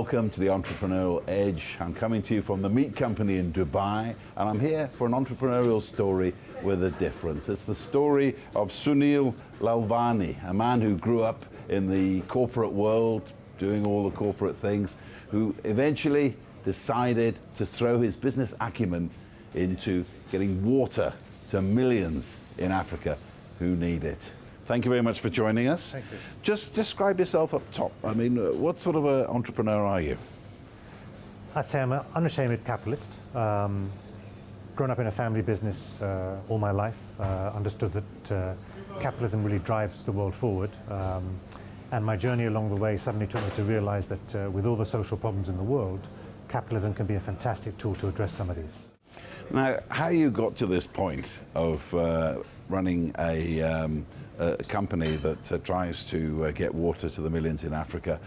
welcome to the Entrepreneurial Edge. I'm coming to you from the meat company in Dubai, and I'm here for an entrepreneurial story with a difference. It's the story of Sunil Lalvani, a man who grew up in the corporate world, doing all the corporate things, who eventually decided to throw his business acumen into getting water to millions in Africa who need it. Thank you very much for joining us. Thank you. Just describe yourself up top. I mean, what sort of an entrepreneur are you? I'd say I'm an unashamed capitalist. Grown up in a family business all my life, understood that capitalism really drives the world forward. And my journey along the way suddenly took me to realize that with all the social problems in the world, capitalism can be a fantastic tool to address some of these. Now, how you got to this point of running a company that tries to get water to the millions in Africa,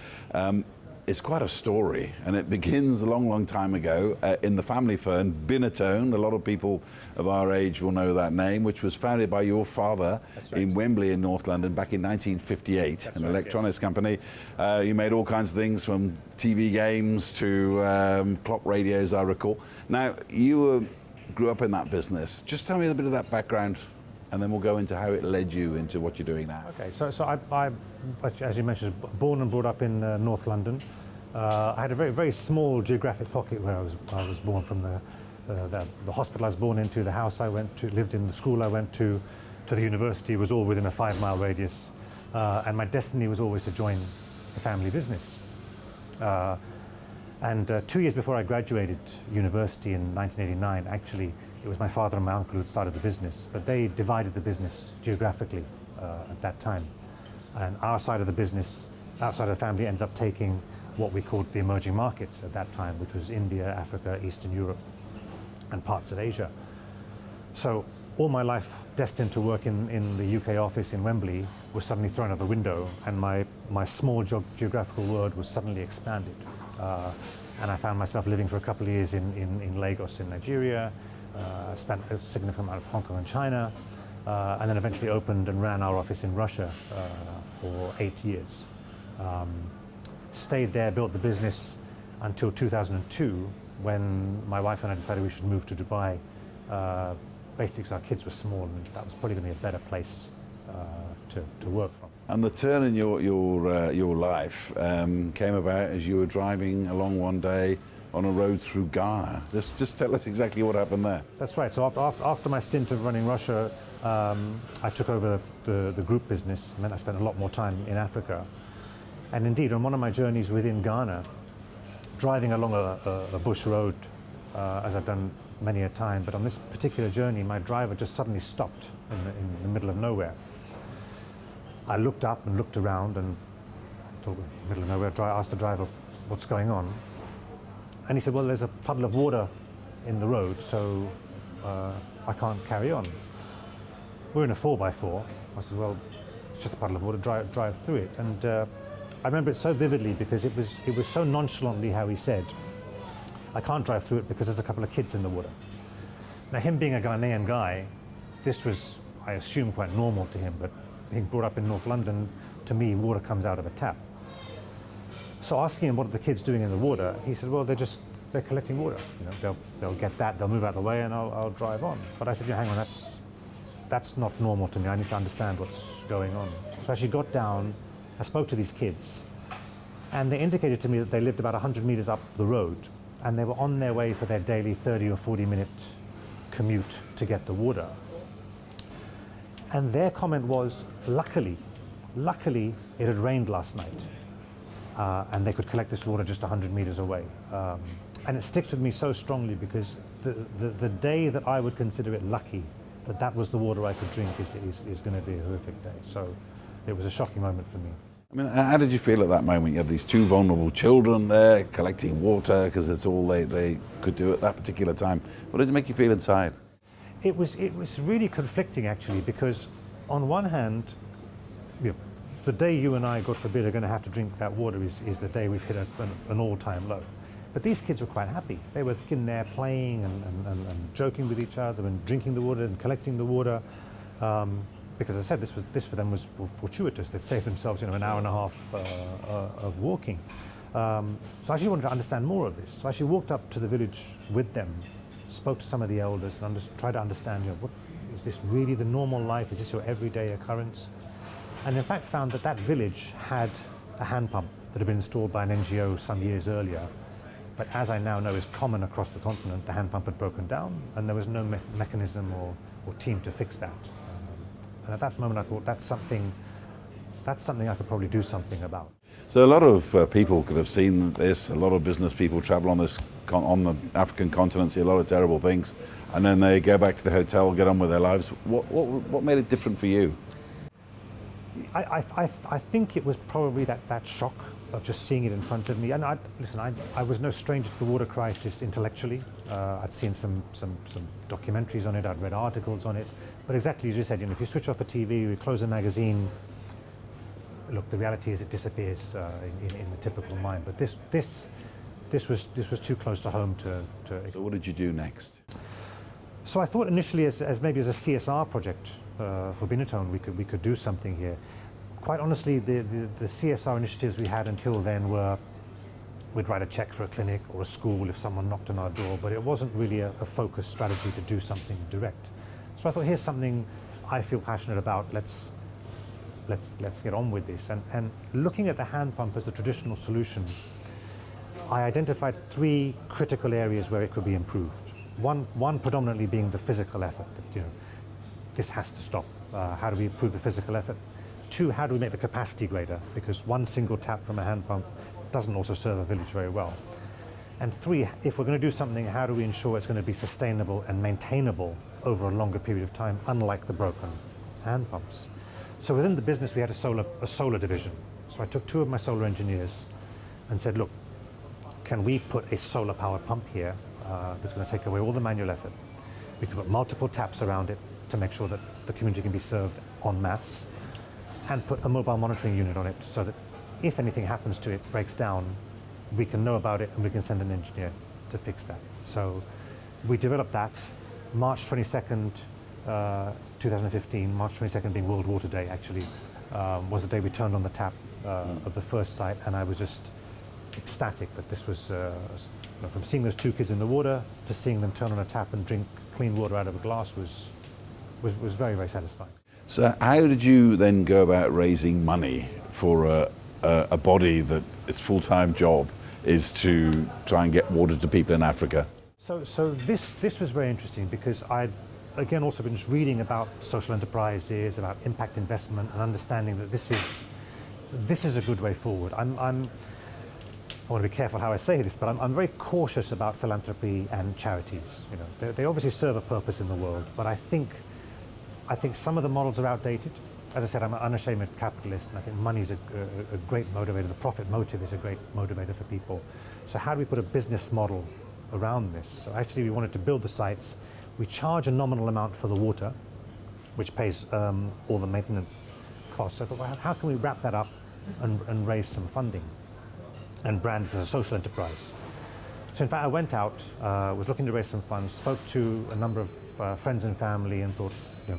it's quite a story, and it begins a long time ago in the family firm Binatone. A lot of people of our age will know that name, which was founded by your father in Wembley in North London back in 1958, an electronics company. You made all kinds of things from TV games to clock radios, I recall. Now, you grew up in that business. Just tell me a bit of that background, and then we'll go into how it led you into what you're doing now. Okay, so I as you mentioned, born and brought up in North London. I had a very small geographic pocket where I was born from. The hospital I was born into, the house I went to, lived in, the school I went to the university was all within a 5-mile radius. And my destiny was always to join the family business. And 2 years before I graduated university in 1989, actually, it was my father and my uncle who had started the business, but they divided the business geographically at that time. And our side of the business, outside of the family, ended up taking what we called the emerging markets at that time, which was India, Africa, Eastern Europe, and parts of Asia. So all my life destined to work in the UK office in Wembley was suddenly thrown out the window, and my small geographical world was suddenly expanded. And I found myself living for a couple of years in Lagos in Nigeria, spent a significant amount of Hong Kong and China, and then eventually opened and ran our office in Russia for 8 years. Stayed there, built the business until 2002, when my wife and I decided we should move to Dubai, basically because our kids were small, and that was probably going to be a better place to work from. And the turn in your life came about as you were driving along one day on a road through Ghana. Just tell us exactly what happened there. That's right. So after my stint of running Russia, I took over the group business. Meant I spent a lot more time in Africa. And indeed, on one of my journeys within Ghana, driving along a bush road, as I've done many a time, but on this particular journey, my driver just suddenly stopped in the middle of nowhere. I looked up and looked around and thought, middle of nowhere, asked the driver, what's going on? And he said, well, there's a puddle of water in the road, so I can't carry on. We're in a 4x4. I said, well, it's just a puddle of water, drive through it. And I remember it so vividly because it was so nonchalantly how he said, I can't drive through it because there's a couple of kids in the water. Now, him being a Ghanaian guy, this was, I assume, quite normal to him, but being brought up in North London, to me, water comes out of a tap. So asking him what are the kids doing in the water, he said, well, they're collecting water. You know, they'll get that, they'll move out of the way, and I'll drive on. But I said, yeah, hang on, that's not normal to me. I need to understand what's going on. So I actually got down, I spoke to these kids, and they indicated to me that they lived about 100 meters up the road, and they were on their way for their daily 30 or 40-minute commute to get the water. And their comment was, luckily, it had rained last night, and they could collect this water just 100 meters away. And it sticks with me so strongly because the day that I would consider it lucky that was the water I could drink is going to be a horrific day. So it was a shocking moment for me. I mean, how did you feel at that moment? You had these two vulnerable children there collecting water because it's all they could do at that particular time. What did it make you feel inside? It was really conflicting, actually, because on one hand, you know, the day you and I, God forbid, are going to have to drink that water is the day we've hit an all-time low. But these kids were quite happy. They were in there playing and joking with each other and drinking the water and collecting the water. Because as I said, this for them was fortuitous. They'd saved themselves, an hour and a half of walking. So I actually wanted to understand more of this. So I actually walked up to the village with them, spoke to some of the elders, and tried to understand, what is this really the normal life? Is this your everyday occurrence? And in fact found that that village had a hand pump that had been installed by an NGO some years earlier. But as I now know is common across the continent, the hand pump had broken down and there was no mechanism or team to fix that. And at that moment I thought that's something I could probably do something about. So a lot of people could have seen this. A lot of business people travel on the African continent, see a lot of terrible things, and then they go back to the hotel, get on with their lives. What made it different for you? I think it was probably that shock of just seeing it in front of me. And I was no stranger to the water crisis intellectually. I'd seen some documentaries on it. I'd read articles on it. But exactly as you said, if you switch off a TV, you close a magazine. Look, the reality is it disappears in the typical mind. But this was too close to home to. So what did you do next? So I thought initially, as maybe as a CSR project for Binatone, we could do something here. Quite honestly, the CSR initiatives we had until then were we'd write a check for a clinic or a school if someone knocked on our door, but it wasn't really a focused strategy to do something direct. So I thought, here's something I feel passionate about. Let's get on with this. And looking at the hand pump as the traditional solution, I identified 3 critical areas where it could be improved. One predominantly being the physical effort. That, this has to stop. How do we improve the physical effort? 2, how do we make the capacity greater? Because one single tap from a hand pump doesn't also serve a village very well. And 3, if we're going to do something, how do we ensure it's going to be sustainable and maintainable over a longer period of time, unlike the broken hand pumps? So within the business, we had a solar division. So I took 2 of my solar engineers and said, look, can we put a solar powered pump here that's going to take away all the manual effort? We can put multiple taps around it to make sure that the community can be served en masse, and put a mobile monitoring unit on it so that if anything happens to it, breaks down, we can know about it and we can send an engineer to fix that. So we developed that. March 22nd, 2015, March 22nd being World Water Day actually, was the day we turned on the tap of the first site, and I was just ecstatic that this was, from seeing those 2 kids in the water to seeing them turn on a tap and drink clean water out of a glass was very, very satisfying. So how did you then go about raising money for a body that its full-time job is to try and get water to people in Africa? So this was very interesting because I'd again also been just reading about social enterprises, about impact investment, and understanding that this is a good way forward. I want to be careful how I say this, but I'm very cautious about philanthropy and charities. They obviously serve a purpose in the world, but I think some of the models are outdated. As I said, I'm an unashamed capitalist, and I think money is a great motivator. The profit motive is a great motivator for people. So how do we put a business model around this? So actually we wanted to build the sites. We charge a nominal amount for the water, which pays all the maintenance costs. So I thought, well, how can we wrap that up and raise some funding and brand this as a social enterprise? So in fact, I went out, was looking to raise some funds, spoke to a number of friends and family, and thought,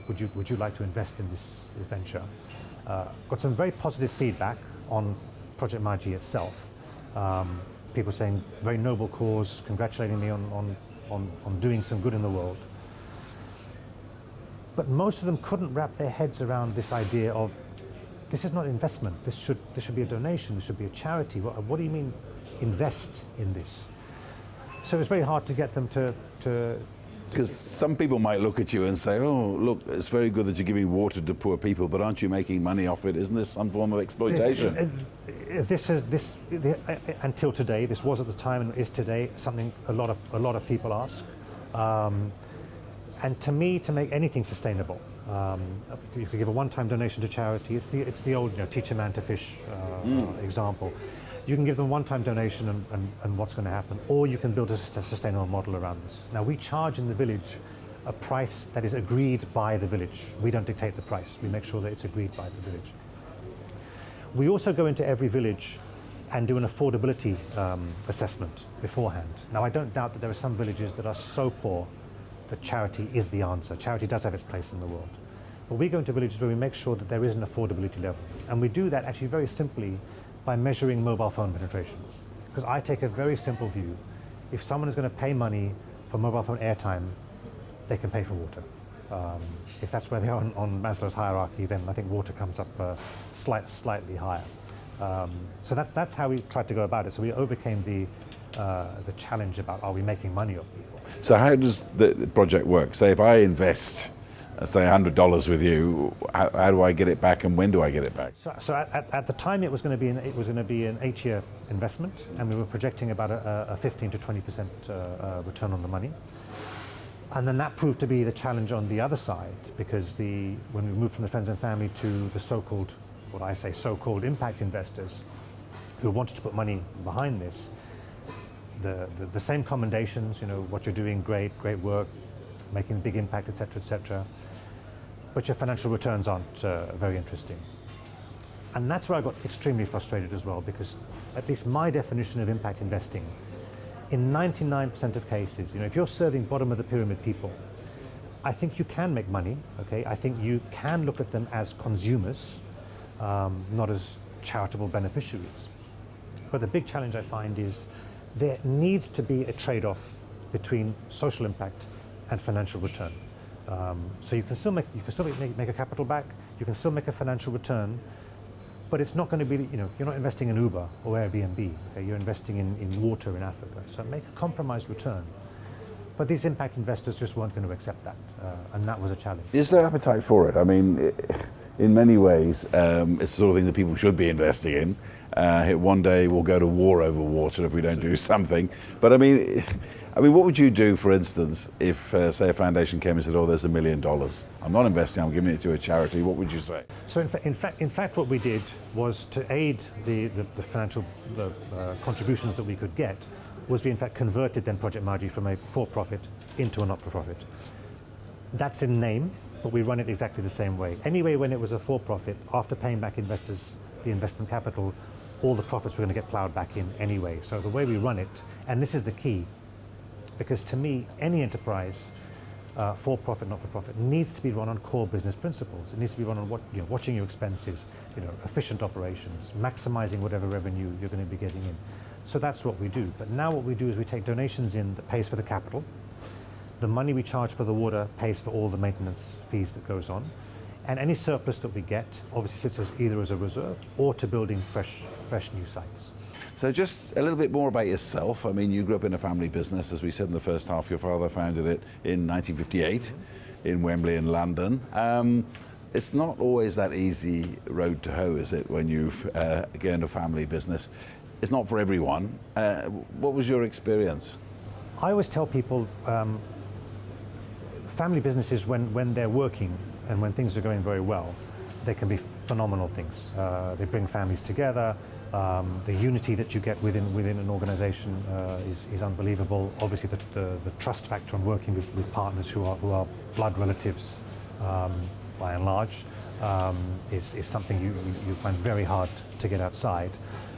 would you like to invest in this venture? Got some very positive feedback on Project Maji itself. People saying very noble cause, congratulating me on doing some good in the world. But most of them couldn't wrap their heads around this idea of, this is not investment, this should be a donation, this should be a charity. What do you mean invest in this? So it was very hard to get them to because some people might look at you and say, oh, look, it's very good that you're giving water to poor people, but aren't you making money off it? Isn't this some form of exploitation? Until today, this was at the time and is today something a lot of people ask. And to me, to make anything sustainable, you could give a one-time donation to charity. It's the old teach a man to fish example. You can give them a one-time donation and what's going to happen, or you can build a sustainable model around this. Now, we charge in the village a price that is agreed by the village. We don't dictate the price. We make sure that it's agreed by the village. We also go into every village and do an affordability assessment beforehand. Now, I don't doubt that there are some villages that are so poor that charity is the answer. Charity does have its place in the world. But we go into villages where we make sure that there is an affordability level. And we do that actually very simply by measuring mobile phone penetration. because I take a very simple view. If someone is going to pay money for mobile phone airtime, they can pay for water. If that's where they are on Maslow's hierarchy, then I think water comes up slightly higher. So that's how we tried to go about it. So we overcame the challenge about, are we making money off people? So how does the project work? Say if I invest, say $100 with you, how do I get it back, and when do I get it back? So at the time it was going to be an 8-year investment, and we were projecting about a 15 to 20% return on the money. And then that proved to be the challenge on the other side, because when we moved from the friends and family to the so-called, what I say, so-called impact investors who wanted to put money behind this, the same commendations, what you're doing, great work, making a big impact, etc., but your financial returns aren't very interesting. And that's where I got extremely frustrated as well, because at least my definition of impact investing, in 99% of cases, if you're serving bottom of the pyramid people, I think you can make money, okay? I think you can look at them as consumers, not as charitable beneficiaries. But the big challenge I find is there needs to be a trade-off between social impact and financial return. So you can still make a capital back, you can still make a financial return, but it's not going to be, you're not investing in Uber or Airbnb, okay? You're investing in water in Africa. So make a compromised return. But these impact investors just weren't going to accept that, and that was a challenge. Is there appetite for it? I mean, in many ways, it's the sort of thing that people should be investing in. One day we'll go to war over water if we don't do something. But I mean, what would you do, for instance, if, say, a foundation came and said, "Oh, there's $1 million. I'm not investing. I'm giving it to a charity." What would you say? So, in fact, what we did was to aid the financial contributions that we could get. Was we in fact converted then Project Maji from a for-profit into a not-for-profit. That's in name, but we run it exactly the same way. Anyway, when it was a for-profit, after paying back investors the investment capital, all the profits were going to get plowed back in anyway. So the way we run it, and this is the key, because to me, any enterprise, for-profit, not-for-profit, needs to be run on core business principles. It needs to be run on watching your expenses, efficient operations, maximizing whatever revenue you're going to be getting in. So that's what we do. But now what we do is we take donations in that pays for the capital. The money we charge for the water pays for all the maintenance fees that goes on. And any surplus that we get obviously sits either as a reserve or to building fresh new sites. So just a little bit more about yourself. I mean, you grew up in a family business, as we said in the first half. Your father founded it in 1958 in Wembley in London. It's not always that easy road to hoe, is it, when you get into a family business? It's not for everyone. What was your experience? I always tell people, family businesses, when they're working and when things are going very well, they can be phenomenal things. They bring families together. The unity that you get within an organization is unbelievable. Obviously, the trust factor on working with partners who are blood relatives, by and large, is something you find very hard to get outside.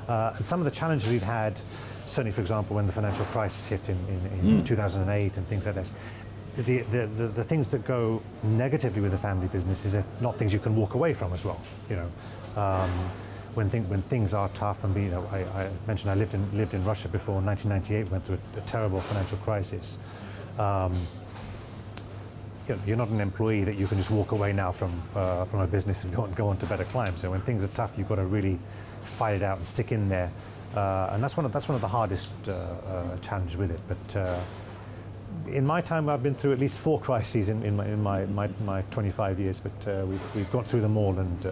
And some of the challenges we've had, certainly, for example, when the financial crisis hit in 2008 and things like this, the things that go negatively with a family business is not things you can walk away from as well. When things are tough, and I mentioned I lived in Russia before. In 1998, went through a terrible financial crisis. You're not an employee that you can just walk away now from a business and go on to better climbs. So when things are tough, you've got to really fight it out and stick in there, and that's one of the hardest challenges with it. But in my time, I've been through at least 4 crises in my 25 years. But we've got through them all. And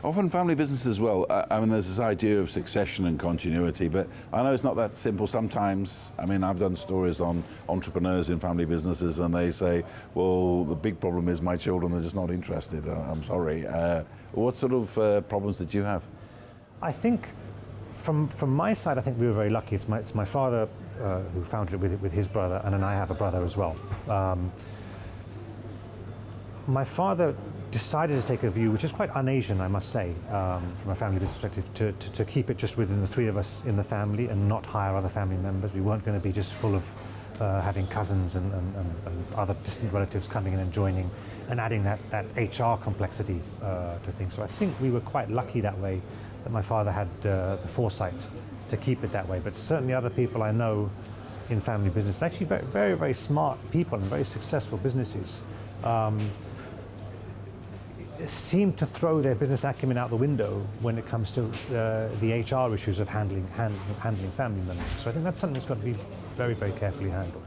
often family business as well. I mean, there's this idea of succession and continuity, but I know it's not that simple. Sometimes, I mean, I've done stories on entrepreneurs in family businesses, and they say, "Well, the big problem is my children are just not interested." I'm sorry. What sort of problems did you have? I think, from my side, I think we were very lucky. It's my father who founded it with his brother, and then I have a brother as well. My father decided to take a view, which is quite un-Asian, I must say, from a family business perspective, to keep it just within the 3 of us in the family and not hire other family members. We weren't going to be just full of having cousins and other distant relatives coming in and joining and adding that HR complexity to things. So I think we were quite lucky that way, that my father had the foresight to keep it that way. But certainly other people I know in family business, actually very, very, very smart people and very successful businesses, seem to throw their business acumen out the window when it comes to the HR issues of handling family members. So I think that's something that's got to be very, very carefully handled.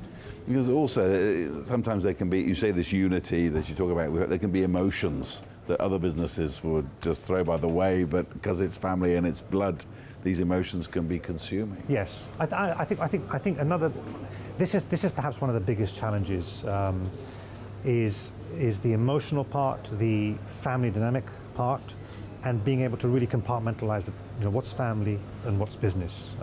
Because also, sometimes there can be, you say this unity that you talk about, there can be emotions that other businesses would just throw by the way, but because it's family and it's blood, these emotions can be consuming. Yes, I think another, this is perhaps one of the biggest challenges, is the emotional part, the family dynamic part, and being able to really compartmentalize the, what's family and what's business.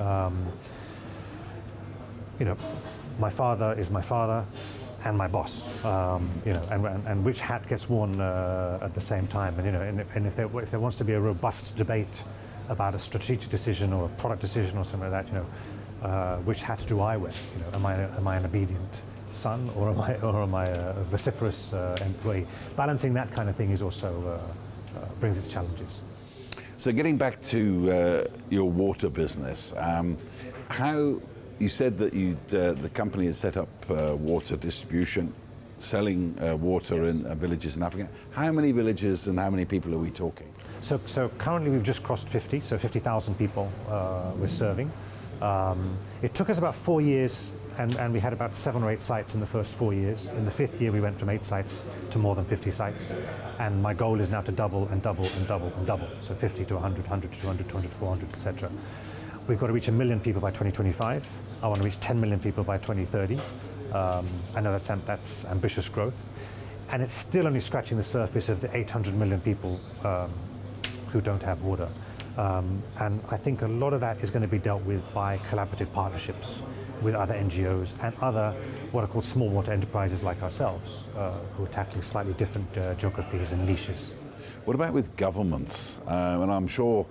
My father is my father and my boss, and which hat gets worn at the same time. And if there wants to be a robust debate about a strategic decision or a product decision or something like that, which hat do I wear? Am I an obedient son or am I a vociferous employee? Balancing that kind of thing is also brings its challenges. So getting back to your water business, how you said that the company had set up water distribution, selling water in villages in Africa. How many villages and how many people are we talking? So currently we've just crossed 50, so 50,000 people we're serving. It took us about 4 years, and we had about 7 or 8 sites in the first 4 years. In the 5th year we went from 8 sites to more than 50 sites, and my goal is now to double and double and double and double, so 50 to 100, 100 to 200, 200 to 400, etc. We've got to reach 1 million people by 2025. I want to reach 10 million people by 2030. I know that's ambitious growth, and it's still only scratching the surface of the 800 million people who don't have water. And I think a lot of that is going to be dealt with by collaborative partnerships with other NGOs and other what are called small water enterprises like ourselves, who are tackling slightly different geographies and niches. What about with governments? And I'm sure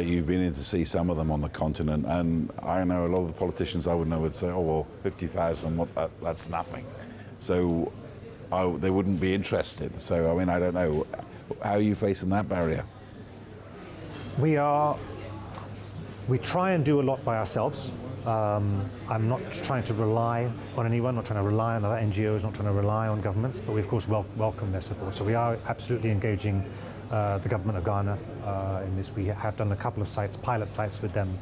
you've been in to see some of them on the continent, and I know a lot of the politicians I would know would say, oh, well, 50,000, that's nothing. So they wouldn't be interested. So, I mean, I don't know. How are you facing that barrier? We try and do a lot by ourselves. I'm not trying to rely on anyone, not trying to rely on other NGOs, not trying to rely on governments, but we of course welcome their support. So we are absolutely engaging the government of Ghana in this. We have done a couple of sites, pilot sites with them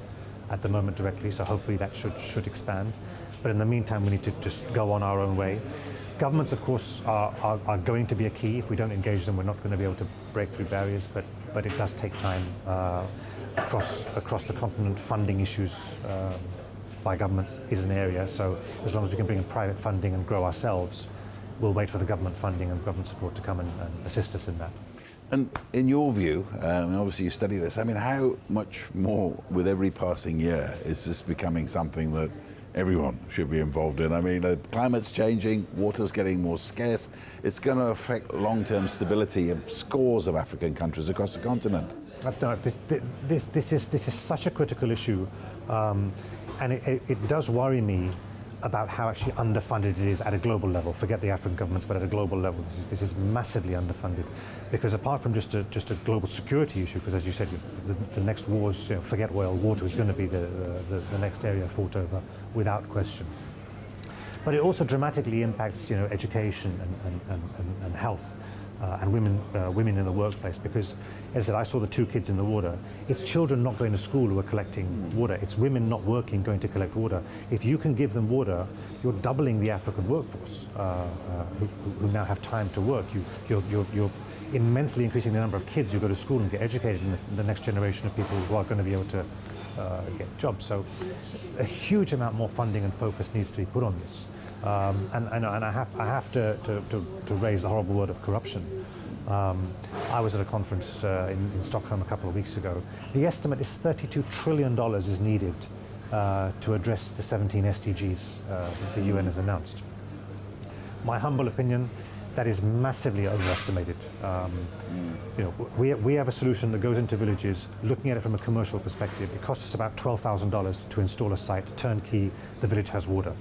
at the moment directly, so hopefully that should expand. But in the meantime, we need to just go on our own way. Governments, of course, are going to be a key. If we don't engage them, we're not going to be able to break through barriers, but it does take time across the continent. Funding issues by governments is an area, so as long as we can bring in private funding and grow ourselves, we'll wait for the government funding and government support to come and assist us in that. And in your view, obviously you study this, I mean, how much more with every passing year is this becoming something that everyone should be involved in? I mean, the climate's changing, water's getting more scarce. It's going to affect long-term stability of scores of African countries across the continent. No, this is such a critical issue, and it does worry me about how actually underfunded it is at a global level. Forget the African governments, but at a global level, this is massively underfunded. Because apart from just a global security issue, because as you said, the next wars, forget oil, water is going to be the next area fought over without question. But it also dramatically impacts, education and health. And women in the workplace, because as I said, I saw the 2 kids in the water. It's children not going to school who are collecting water. It's women not working going to collect water. If you can give them water, you're doubling the African workforce who now have time to work. You're immensely increasing the number of kids who go to school and get educated in the next generation of people who are going to be able to get jobs. So a huge amount more funding and focus needs to be put on this. And I have to raise the horrible word of corruption. I was at a conference in Stockholm a couple of weeks ago. The estimate is $32 trillion is needed to address the 17 SDGs that the UN has announced. My humble opinion, that is massively overestimated. We have a solution that goes into villages, looking at it from a commercial perspective. It costs us about $12,000 to install a site, turnkey, the village has water.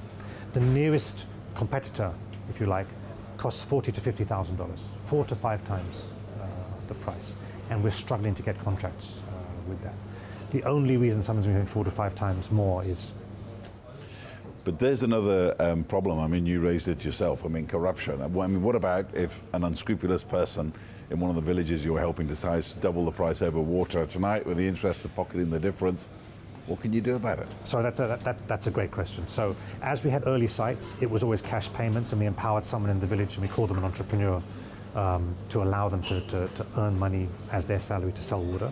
The nearest competitor, if you like, costs $40,000 to $50,000, 4 to 5 times the price, and we're struggling to get contracts with that. The only reason someone's moving 4 to 5 times more is. But there's another problem. I mean, you raised it yourself. I mean, corruption. I mean, what about if an unscrupulous person in one of the villages you're helping decides to double the price over water tonight with the interest of pocketing the difference? What can you do about it? So that's a great question. So as we had early sites, it was always cash payments, and we empowered someone in the village, and we called them an entrepreneur to allow them to earn money as their salary to sell water.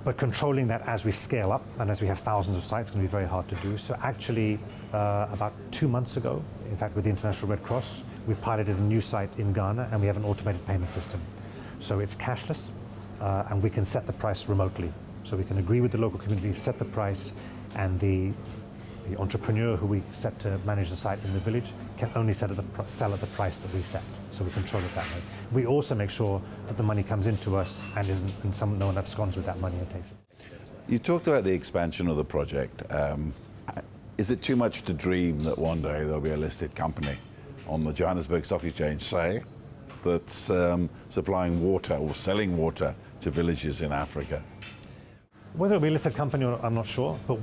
But controlling that as we scale up and as we have thousands of sites is going to be very hard to do. So actually, about 2 months ago, in fact, with the International Red Cross, we piloted a new site in Ghana, and we have an automated payment system. So it's cashless, and we can set the price remotely. So we can agree with the local community, set the price, and the entrepreneur who we set to manage the site in the village can only sell at the price that we set. So we control it that way. We also make sure that the money comes into us and no one absconds with that money and takes it. You talked about the expansion of the project. Is it too much to dream that one day there'll be a listed company on the Johannesburg Stock Exchange, say, that's supplying water or selling water to villages in Africa? Whether it'll be a listed company or not, I'm not sure, but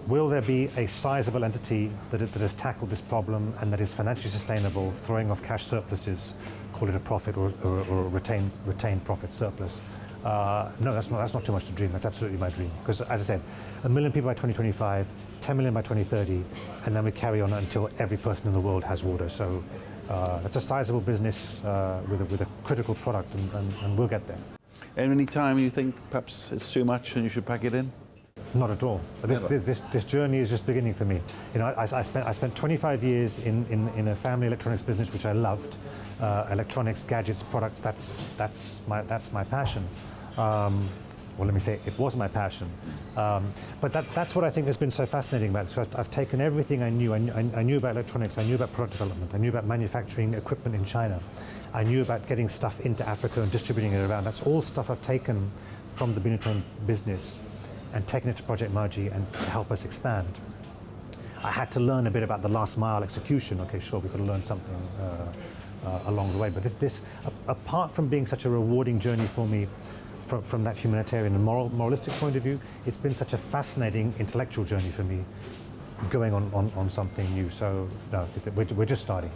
will there be a sizable entity that has tackled this problem and that is financially sustainable, throwing off cash surpluses, call it a profit or a retained profit surplus? No, that's not too much to dream. That's absolutely my dream. Because as I said, 1 million people by 2025, 10 million by 2030, and then we carry on until every person in the world has water. So it's a sizable business with a critical product, and we'll get there. Any time you think perhaps it's too much and you should pack it in? Not at all. This journey is just beginning for me. You know, I spent 25 years in a family electronics business which I loved. Electronics, gadgets, products. That's my passion. Well, let me say it was my passion. But that's what I think has been so fascinating about it. So I've taken everything I knew. I knew about electronics. I knew about product development. I knew about manufacturing equipment in China. I knew about getting stuff into Africa and distributing it around. That's all stuff I've taken from the Benetton business and taken it to Project Maji and to help us expand. I had to learn a bit about the last mile execution. Okay, sure, we've got to learn something along the way. But this, apart from being such a rewarding journey for me from that humanitarian and moralistic point of view, it's been such a fascinating intellectual journey for me going on something new. So no, we're just starting.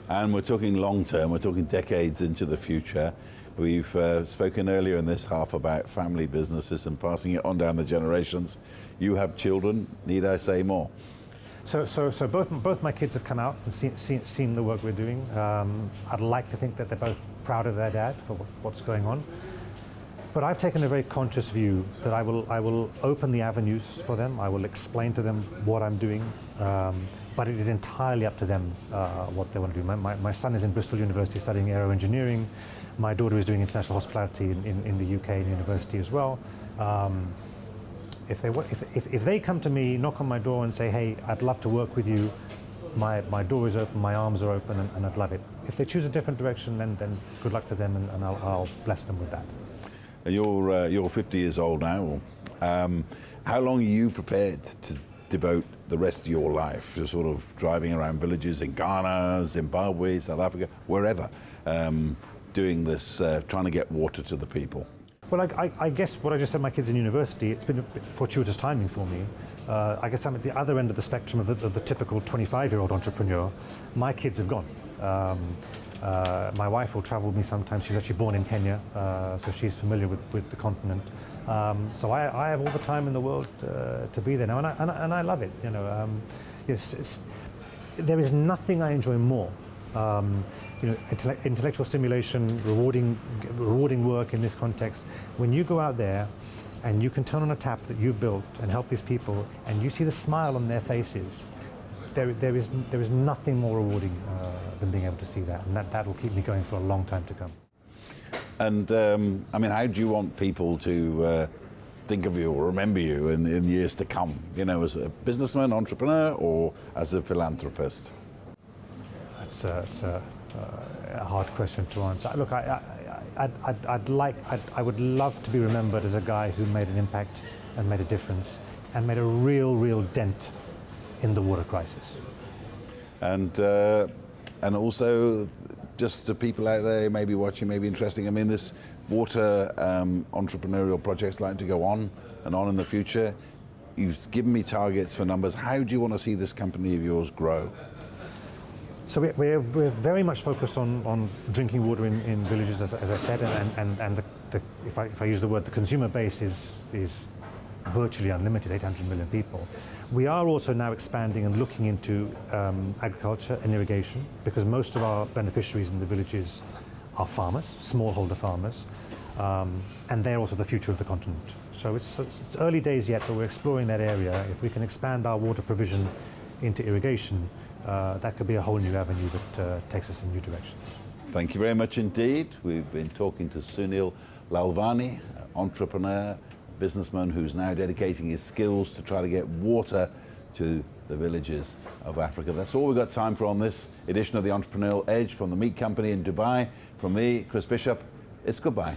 And we're talking long term, we're talking decades into the future. We've spoken earlier in this half about family businesses and passing it on down the generations. You have children, need I say more? So both my kids have come out and seen the work we're doing. I'd like to think that they're both proud of their dad for what's going on. But I've taken a very conscious view that I will open the avenues for them. I will explain to them what I'm doing. But it is entirely up to them what they want to do. My son is in Bristol University studying aero engineering. My daughter is doing international hospitality in the UK in university as well. If they come to me, knock on my door and say, hey, I'd love to work with you, my door is open, my arms are open, and I'd love it. If they choose a different direction, then good luck to them, and I'll bless them with that. You're 50 years old now. How long are you prepared to devote the rest of your life to sort of driving around villages in Ghana, Zimbabwe, South Africa, wherever, doing this, trying to get water to the people? Well, I guess what I just said, my kids in university, it's been a bit fortuitous timing for me. I guess I'm at the other end of the spectrum of the typical 25-year-old entrepreneur. My kids have gone. My wife will travel with me sometimes. She's actually born in Kenya, so she's familiar with the continent. So I have all the time in the world to be there now, and I love it. You know, there is nothing I enjoy more. You know, intellectual stimulation, rewarding work in this context. When you go out there and you can turn on a tap that you built and help these people, and you see the smile on their faces, there is nothing more rewarding than being able to see that, and that will keep me going for a long time to come. And I mean, how do you want people to think of you or remember you in years to come? You know, as a businessman, entrepreneur, or as a philanthropist? It's a hard question to answer. Look, I would love to be remembered as a guy who made an impact and made a difference and made a real dent in the water crisis. And also, just the people out there maybe watching, maybe interesting. I mean, this water entrepreneurial project's likely to go on and on in the future. You've given me targets for numbers. How do you want to see this company of yours grow? So we're very much focused on drinking water in villages, as I said, and if I use the word, the consumer base is virtually unlimited, 800 million people. We are also now expanding and looking into agriculture and irrigation, because most of our beneficiaries in the villages are farmers, smallholder farmers, and they're also the future of the continent. So it's early days yet, but we're exploring that area. If we can expand our water provision into irrigation, that could be a whole new avenue that takes us in new directions. Thank you very much indeed. We've been talking to Sunil Lalvani, entrepreneur, businessman who's now dedicating his skills to try to get water to the villages of Africa. That's all we've got time for on this edition of the Entrepreneurial Edge from the Meat Company in Dubai. From me, Chris Bishop, it's goodbye.